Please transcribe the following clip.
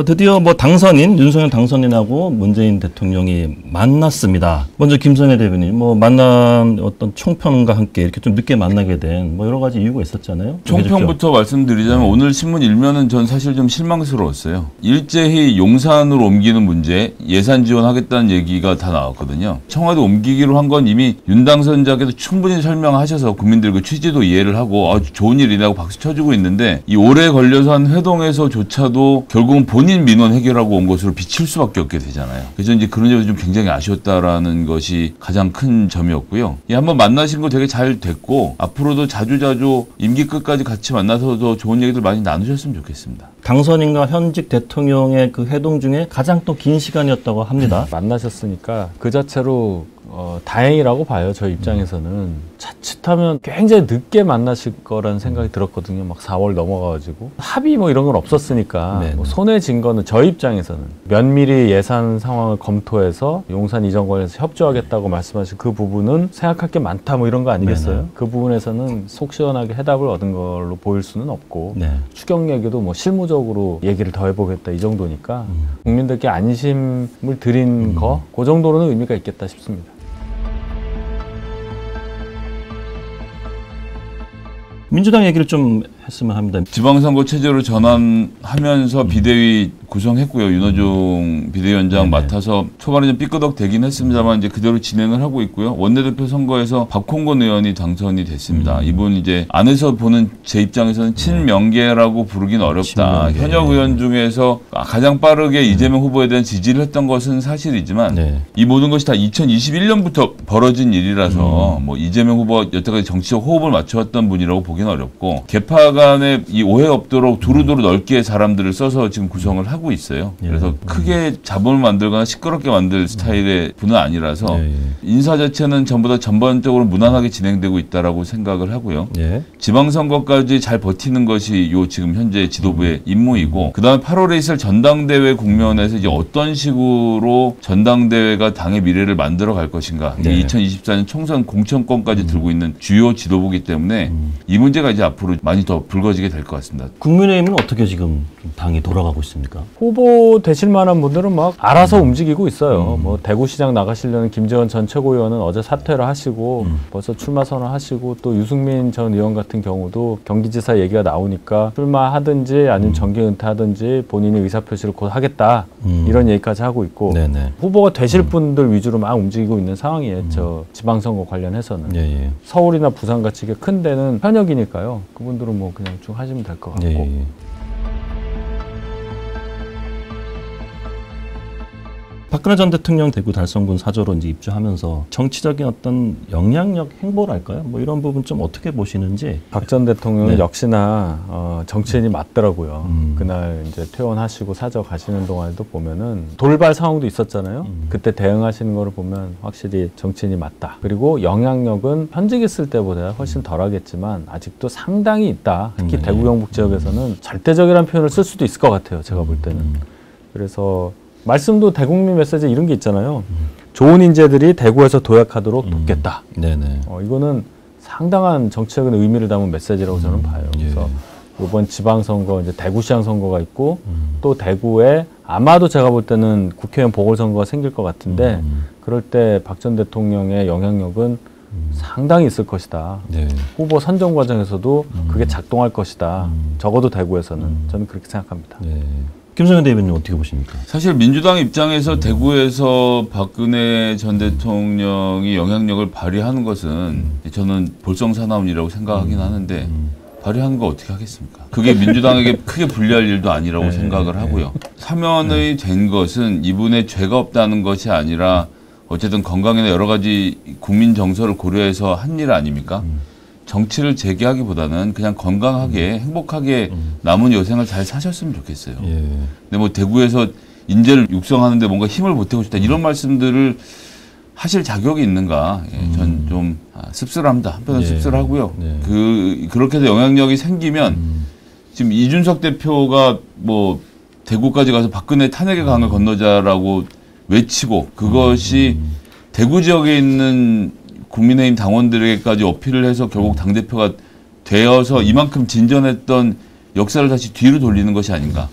드디어 뭐 당선인 윤석열 당선인하고 문재인 대통령이 만났습니다. 먼저 김성애 대변인 뭐 만난 어떤 총평과 함께 이렇게 좀 늦게 만나게 된 뭐 여러 가지 이유가 있었잖아요. 총평부터 말씀드리자면 오늘 신문 일면은 전 사실 좀 실망스러웠어요. 일제히 용산으로 옮기는 문제 예산 지원하겠다는 얘기가 다 나왔거든요. 청와대 옮기기로 한 건 이미 윤 당선자께서 충분히 설명하셔서 국민들 그 취지도 이해를 하고 좋은 일이라고 박수 쳐주고 있는데 이 오래 걸려서 한 회동에서조차도 결국은 본인 민원 해결하고 온 것으로 비칠 수밖에 없게 되잖아요. 그래서 이제 그런 점이 좀 굉장히 아쉬웠다라는 것이 가장 큰 점이었고요. 한번 만나신 거 되게 잘 됐고 앞으로도 자주자주 임기 끝까지 같이 만나서 더 좋은 얘기들 많이 나누셨으면 좋겠습니다. 당선인과 현직 대통령의 그 회동 중에 가장 또 긴 시간이었다고 합니다. 만나셨으니까 그 자체로 다행이라고 봐요. 저 입장에서는. 자칫하면 굉장히 늦게 만나실 거라는 생각이 들었거든요. 막 4월 넘어가가지고 합의 뭐 이런 건 없었으니까 뭐 손에 쥔 거는 저 입장에서는 면밀히 예산 상황을 검토해서 용산 이전 관련해서 협조하겠다고 말씀하신 그 부분은 생각할 게 많다 뭐 이런 거 아니겠어요? 네네. 그 부분에서는 속 시원하게 해답을 얻은 걸로 보일 수는 없고 추경 얘기도 뭐 실무적으로 얘기를 더 해보겠다 이 정도니까 국민들께 안심을 드린 거 그 정도로는 의미가 있겠다 싶습니다. 민주당 얘기를 좀 했으면 합니다. 지방선거 체제로 전환하면서 비대위 구성했고요. 윤호중 비대위원장 맡아서 초반에 좀 삐끄덕 되긴 했습니다만 이제 그대로 진행을 하고 있고요. 원내대표 선거에서 박홍근 의원이 당선이 됐습니다. 이분 이제 안에서 보는 제 입장에서는 친명계라고 부르긴 어렵다. 친명계. 현역 의원 중에서 가장 빠르게 이재명 후보에 대한 지지를 했던 것은 사실이지만 이 모든 것이 다 2021년부터 벌어진 일이라서 뭐 이재명 후보가 여태까지 정치적 호흡을 맞춰왔던 분이라고 보기는 어렵고 개파 간에 이 오해 없도록 두루두루 넓게 사람들을 써서 지금 구성을 하고 있어요. 그래서 크게 자본을 만들거나 시끄럽게 만들 스타일의 분은 아니라서 인사 자체는 전부 다 전반적으로 무난하게 진행되고 있다라고 생각을 하고요. 지방선거까지 잘 버티는 것이 요 지금 현재 지도부의 임무이고 그다음에 8월에 있을 전당대회 국면에서 이제 어떤 식으로 전당대회가 당의 미래를 만들어 갈 것인가. 2024년 총선 공천권까지 들고 있는 주요 지도부이기 때문에 이 문제가 이제 앞으로 많이 더 불거지게 될 것 같습니다. 국민의힘은 어떻게 지금 당이 돌아가고 있습니까? 후보 되실 만한 분들은 막 알아서 움직이고 있어요. 뭐 대구시장 나가시려는 김재원 전 최고위원은 어제 사퇴를 하시고 벌써 출마 선언하시고 또 유승민 전 의원 같은 경우도 경기지사 얘기가 나오니까 출마하든지 아니면 정계 은퇴하든지 본인이 의사표시를 곧 하겠다 이런 얘기까지 하고 있고 후보가 되실 분들 위주로 막 움직이고 있는 상황이에요. 저 지방선거 관련해서는 서울이나 부산 같이 큰 데는 현역이니까요. 그분들은 뭐 그냥 쭉 하시면 될 것 같고. 박근혜 전 대통령 대구 달성군 사저로 이제 입주하면서 정치적인 어떤 영향력 행보랄까요? 뭐 이런 부분 좀 어떻게 보시는지. 박 전 대통령은 역시나 정치인이 맞더라고요. 그날 이제 퇴원하시고 사저 가시는 동안에도 보면은 돌발 상황도 있었잖아요. 그때 대응하시는 거를 보면 확실히 정치인이 맞다. 그리고 영향력은 현직 있을 때보다 훨씬 덜하겠지만 아직도 상당히 있다. 특히 대구 경북 지역에서는 절대적이라는 표현을 쓸 수도 있을 것 같아요. 제가 볼 때는. 그래서 말씀도 대국민 메시지 이런 게 있잖아요. 좋은 인재들이 대구에서 도약하도록 돕겠다. 이거는 상당한 정치적인 의미를 담은 메시지라고 저는 봐요. 그래서 이번 지방선거 이제 대구시장 선거가 있고 또 대구에 아마도 제가 볼 때는 국회의원 보궐선거가 생길 것 같은데 그럴 때 박 전 대통령의 영향력은 상당히 있을 것이다. 후보 선정 과정에서도 그게 작동할 것이다. 적어도 대구에서는 저는 그렇게 생각합니다. 김성현 대변인 어떻게 보십니까? 사실 민주당 입장에서 대구에서 박근혜 전 대통령이 영향력을 발휘하는 것은 저는 볼성사나운이라고 생각하긴 하는데 발휘하는 거 어떻게 하겠습니까? 그게 민주당에게 크게 불리할 일도 아니라고 생각을 하고요. 사면이 된 것은 이분의 죄가 없다는 것이 아니라 어쨌든 건강이나 여러 가지 국민 정서를 고려해서 한 일 아닙니까? 정치를 재개하기보다는 그냥 건강하게 행복하게 남은 여생을 잘 사셨으면 좋겠어요. 근데 뭐 대구에서 인재를 육성하는데 뭔가 힘을 보태고 싶다 이런 말씀들을 하실 자격이 있는가? 전 좀 씁쓸합니다. 한편은 씁쓸하고요. 그렇게 해서 영향력이 생기면 지금 이준석 대표가 뭐 대구까지 가서 박근혜 탄핵의 강을 건너자라고 외치고 그것이 대구 지역에 있는 국민의힘 당원들에게까지 어필을 해서 결국 당대표가 되어서 이만큼 진전했던 역사를 다시 뒤로 돌리는 것이 아닌가.